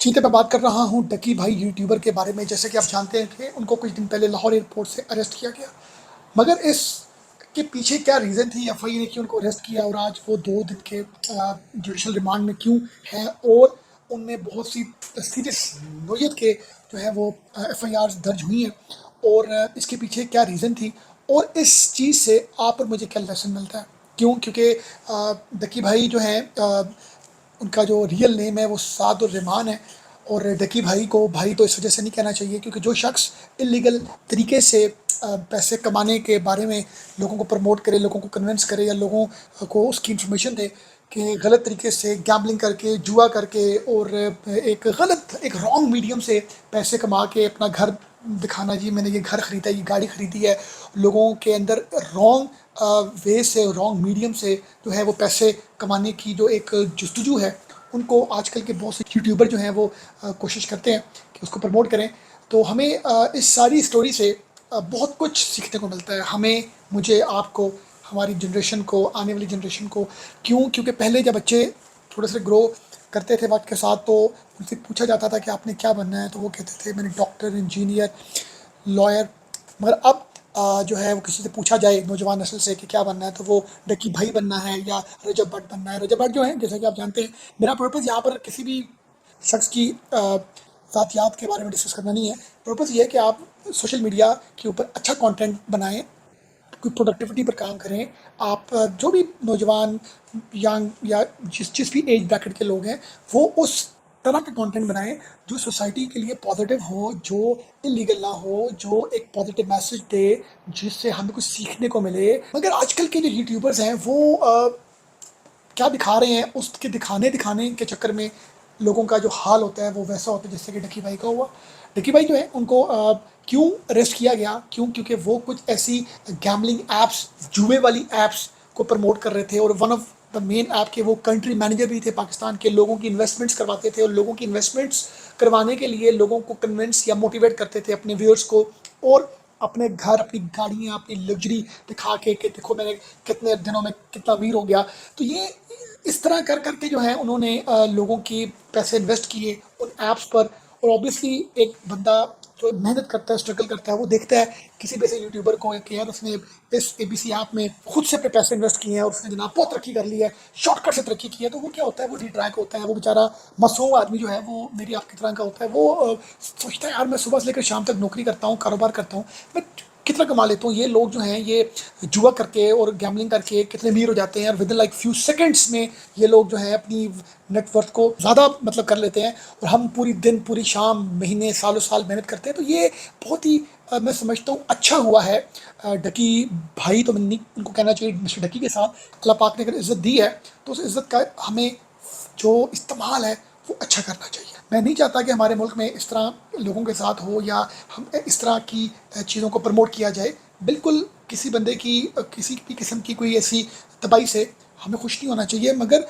जी, तो मैं बात कर रहा हूँ डकी भाई यूट्यूबर के बारे में। जैसे कि आप जानते हैं कि उनको कुछ दिन पहले लाहौर एयरपोर्ट से अरेस्ट किया गया। मगर इसके पीछे क्या रीज़न थी एफआईए ने कि उनको अरेस्ट किया और आज वो 2 दिन के जुडिशल रिमांड में क्यों हैं, और उनमें बहुत सी सीरियस नोयत के जो है वो एफआईआर दर्ज हुई हैं, और इसके पीछे क्या रीज़न थी, और इस चीज़ से आप और मुझे क्या लेसन मिलता है। क्यों? क्योंकि डकी भाई जो हैं, उनका जो रियल नेम है वो साद और रहमान है। और डकी भाई को भाई तो इस वजह से नहीं कहना चाहिए क्योंकि जो शख्स इलीगल तरीके से पैसे कमाने के बारे में लोगों को प्रमोट करे, लोगों को कन्विंस करे, या लोगों को उसकी इन्फॉर्मेशन दे कि गलत तरीके से गैम्बलिंग करके, जुआ करके, और एक गलत, एक रॉन्ग मीडियम से पैसे कमा के अपना घर दिखाना, जी मैंने ये घर ख़रीदा, ये गाड़ी ख़रीदी है, लोगों के अंदर रॉन्ग वे से, रॉन्ग मीडियम से जो है वो पैसे कमाने की जो एक जस्तजू है, उनको आजकल के बहुत से यूट्यूबर जो हैं वो कोशिश करते हैं कि उसको प्रमोट करें। तो हमें इस सारी स्टोरी से बहुत कुछ सीखने को मिलता है, हमें, मुझे, आपको, हमारी जनरेशन को, आने वाली जनरेशन को। क्यों? क्योंकि पहले जब बच्चे थोड़े से ग्रो करते थे वक्त के साथ, तो उनसे पूछा जाता था कि आपने क्या बनना है, तो वो कहते थे मैंने डॉक्टर, इंजीनियर, लॉयर। मगर अब जो है वो किसी से पूछा जाए नौजवान नस्ल से कि क्या बनना है, तो वो डकी भाई बनना है या रजब भट्ट बनना है। रजब भट्ट जो है, जैसा कि आप जानते हैं, मेरा पर्पज़ यहाँ पर किसी भी शख्स की ज़ातियात के बारे में डिस्कस करना नहीं है। पर्पज़ ये है कि आप सोशल मीडिया के ऊपर अच्छा कंटेंट बनाएं, कोई प्रोडक्टिविटी पर काम करें। आप जो भी नौजवान, यंग, या जिस भी एज ब्रैकेट के लोग हैं, वो उस तरह का कंटेंट बनाएं जो सोसाइटी के लिए पॉजिटिव हो, जो इलीगल ना हो, जो एक पॉजिटिव मैसेज दे, जिससे हमें कुछ सीखने को मिले। मगर आजकल के जो यूट्यूबर्स हैं वो क्या दिखा रहे हैं, उसके दिखाने दिखाने के चक्कर में लोगों का जो हाल होता है वो वैसा होता है जैसे कि डकी भाई का हुआ। डकी भाई जो है उनको क्यों अरेस्ट किया गया? क्यों? क्योंकि वो कुछ ऐसी गैम्बलिंग एप्स, जुए वाली एप्स को प्रमोट कर रहे थे, और one of the main app के वो कंट्री मैनेजर भी थे पाकिस्तान के। लोगों की इन्वेस्टमेंट्स करवाते थे, और लोगों की इन्वेस्टमेंट्स करवाने के लिए लोगों को कन्विंस या मोटिवेट करते थे अपने व्यूअर्स को, और अपने घर, अपनी गाड़ियाँ, अपनी लग्जरी दिखा के कि देखो मैंने कितने दिनों में कितना अमीर हो गया। तो ये इस तरह कर करके जो है उन्होंने लोगों की पैसे इन्वेस्ट किए उन ऐप्स पर। और ऑब्वियसली एक बंदा जो मेहनत करता है, स्ट्रगल करता है, वो देखता है किसी भी ऐसे यूट्यूबर को कि यार उसने इस एबीसी ऐप में खुद से अपने पैसे इन्वेस्ट किए हैं और उसने जनाब बहुत तरक्की कर ली है, शॉर्टकट से तरक्की की है। तो वो क्या होता है, वो रिट्रैक होता है। वो बेचारा मासूम आदमी जो है वो मेरी आपकी तरह का होता है। वो सोचता है यार मैं सुबह से लेकर शाम तक नौकरी करता हूँ, कारोबार करता हूँ, मैं कितना कमा लेता हूँ। ये लोग जो हैं ये जुआ करके और गैम्बलिंग करके कितने अमीर हो जाते हैं, और with in like few seconds में ये लोग जो है अपनी नेटवर्थ को ज़्यादा मतलब कर लेते हैं, और हम पूरी दिन, पूरी शाम, महीने, सालों साल मेहनत करते हैं। तो ये बहुत ही मैं समझता हूँ अच्छा हुआ है। डकी भाई तो मैं नहीं उनको कहना चाहिए, मिस्टर डकी के साथ अल्लाह पाक ने अगर इज़्ज़त दी है तो उस इज़्ज़त का हमें जो इस्तेमाल है वो अच्छा करना चाहिए। मैं नहीं चाहता कि हमारे मुल्क में इस तरह लोगों के साथ हो, या हम इस तरह की चीज़ों को प्रमोट किया जाए। बिल्कुल किसी बंदे की किसी भी किस्म की कोई ऐसी तबाही से हमें खुश नहीं होना चाहिए। मगर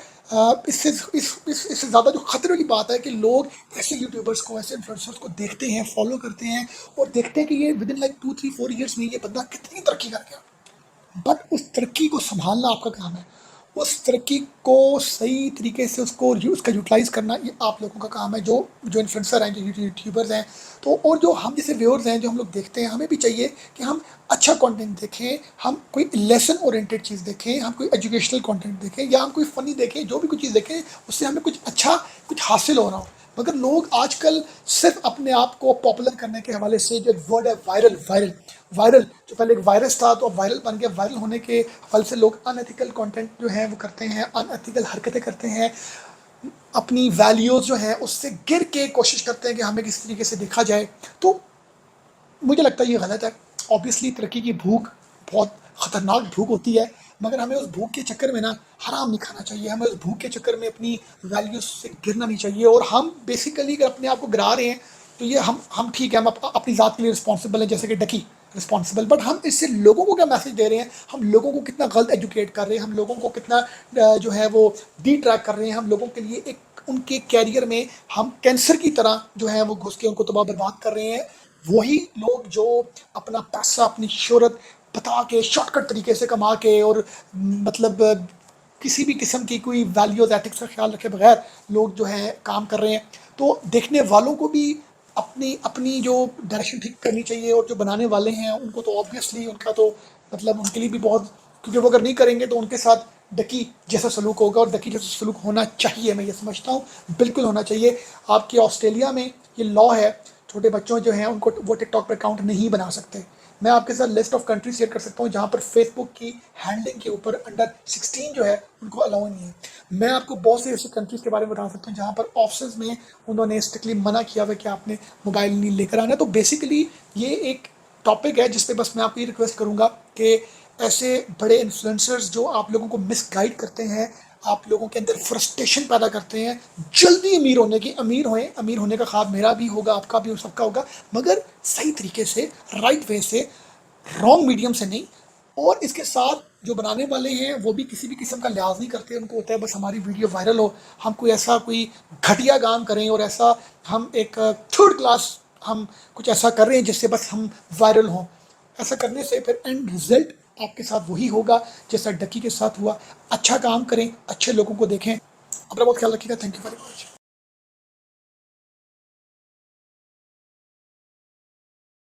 इससे ज़्यादा जो ख़तरे वाली बात है कि लोग ऐसे यूट्यूबर्स को, ऐसे इन्फ्लुएंसर्स को देखते हैं, फॉलो करते हैं, और देखते हैं कि ये विद इन लाइक 2 3 4 ईयर्स में ये बंदा कितनी तरक्की कर गया। बट उस तरक्की को संभालना आपका काम है। उस तरक्की को सही तरीके से उसका यूटिलाइज़ करना ये आप लोगों का काम है, जो जो इन्फ्लुएंसर हैं, जो यूट्यूबर्स हैं। तो और जो हम जैसे व्यूअर्स हैं, जो हम लोग देखते हैं, हमें भी चाहिए कि हम अच्छा कंटेंट देखें, हम कोई लेसन ओरिएंटेड चीज़ देखें, हम कोई एजुकेशनल कंटेंट देखें, या हम कोई फ़नी देखें। जो भी कोई चीज़ देखें उससे हमें कुछ अच्छा, कुछ हासिल हो रहा हो। मगर लोग आजकल सिर्फ अपने आप को पॉपुलर करने के हवाले से, जो वर्ड है वायरल, वायरल, वायरल, जो पहले एक वायरस था तो अब वायरल बन गया। वायरल होने के हवाले से लोग अनएथिकल कंटेंट जो है वो करते हैं, अनएथिकल हरकतें करते हैं, अपनी वैल्यूज़ जो हैं उससे गिर के कोशिश करते हैं कि हमें किस तरीके से देखा जाए। तो मुझे लगता है ये गलत है। ऑब्वियसली तरक्की की भूख बहुत ख़तरनाक भूख होती है, मगर हमें उस भूख के चक्कर में ना हराम नहीं खाना चाहिए। हमें उस भूख के चक्कर में अपनी वैल्यूज़ से गिरना नहीं चाहिए। और हम बेसिकली अगर अपने आप को गिरा रहे हैं तो ये हम ठीक है, हम अपनी ज़ात के लिए रिस्पॉन्सिबल हैं, जैसे कि डकी रिस्पॉन्सिबल। बट हम इससे लोगों को क्या मैसेज दे रहे हैं, हम लोगों को कितना गलत एजुकेट कर रहे हैं, हम लोगों को कितना जो है वो डी ट्रैक कर रहे हैं, हम लोगों के लिए एक उनके कैरियर में हम कैंसर की तरह जो है वो घुस के उनको तबाह बर्बाद कर रहे हैं। वही लोग जो अपना पैसा, अपनी शोहरत बता के, शॉर्टकट तरीके से कमा के, और मतलब किसी भी किस्म की कोई वैल्यूज एथिक्स का ख्याल रखे बगैर लोग जो है काम कर रहे हैं, तो देखने वालों को भी अपनी अपनी जो डायरेक्शन ठीक करनी चाहिए, और जो बनाने वाले हैं उनको तो ऑब्वियसली उनका तो मतलब उनके लिए भी बहुत, क्योंकि वो अगर नहीं करेंगे तो उनके साथ डकी जैसा सलूक होगा, और डकी जैसा सलूक होना चाहिए, मैं ये समझता हूँ, बिल्कुल होना चाहिए। आपके ऑस्ट्रेलिया में ये लॉ है, छोटे बच्चों जो हैं उनको वो टिकटॉक पर अकाउंट नहीं बना सकते। मैं आपके साथ लिस्ट ऑफ कंट्री शेयर कर सकता हूँ जहाँ पर फेसबुक की हैंडलिंग के ऊपर अंडर 16 जो है उनको अलाउ नहीं है। मैं आपको बहुत से ऐसे कंट्रीज के बारे में बता सकता हूँ जहाँ पर ऑप्शंस में उन्होंने स्ट्रिक्टली मना किया हुआ कि आपने मोबाइल नहीं लेकर आना। तो बेसिकली ये एक टॉपिक है जिस पे बस मैं आपको ये रिक्वेस्ट करूँगा कि ऐसे बड़े इन्फ्लुएंसर्स जो आप लोगों को मिसगाइड करते हैं, आप लोगों के अंदर फ्रस्ट्रेशन पैदा करते हैं जल्दी अमीर होने की, अमीर होने का ख्वाब मेरा भी होगा, आपका भी हो, सबका होगा, मगर सही तरीके से, राइट वे से, रॉन्ग मीडियम से नहीं। और इसके साथ जो बनाने वाले हैं वो भी किसी भी किस्म का लिहाज नहीं करते, उनको होता है बस हमारी वीडियो वायरल हो, हम कोई घटिया काम करें और ऐसा हम एक थर्ड क्लास हम कुछ ऐसा कर रहे हैं जिससे बस हम वायरल हों। ऐसा करने से फिर एंड रिजल्ट आपके साथ वही होगा जैसा डकी के साथ हुआ। अच्छा काम करें, अच्छे लोगों को देखें। अपना बहुत ख्याल रखिएगा। Thank you very much.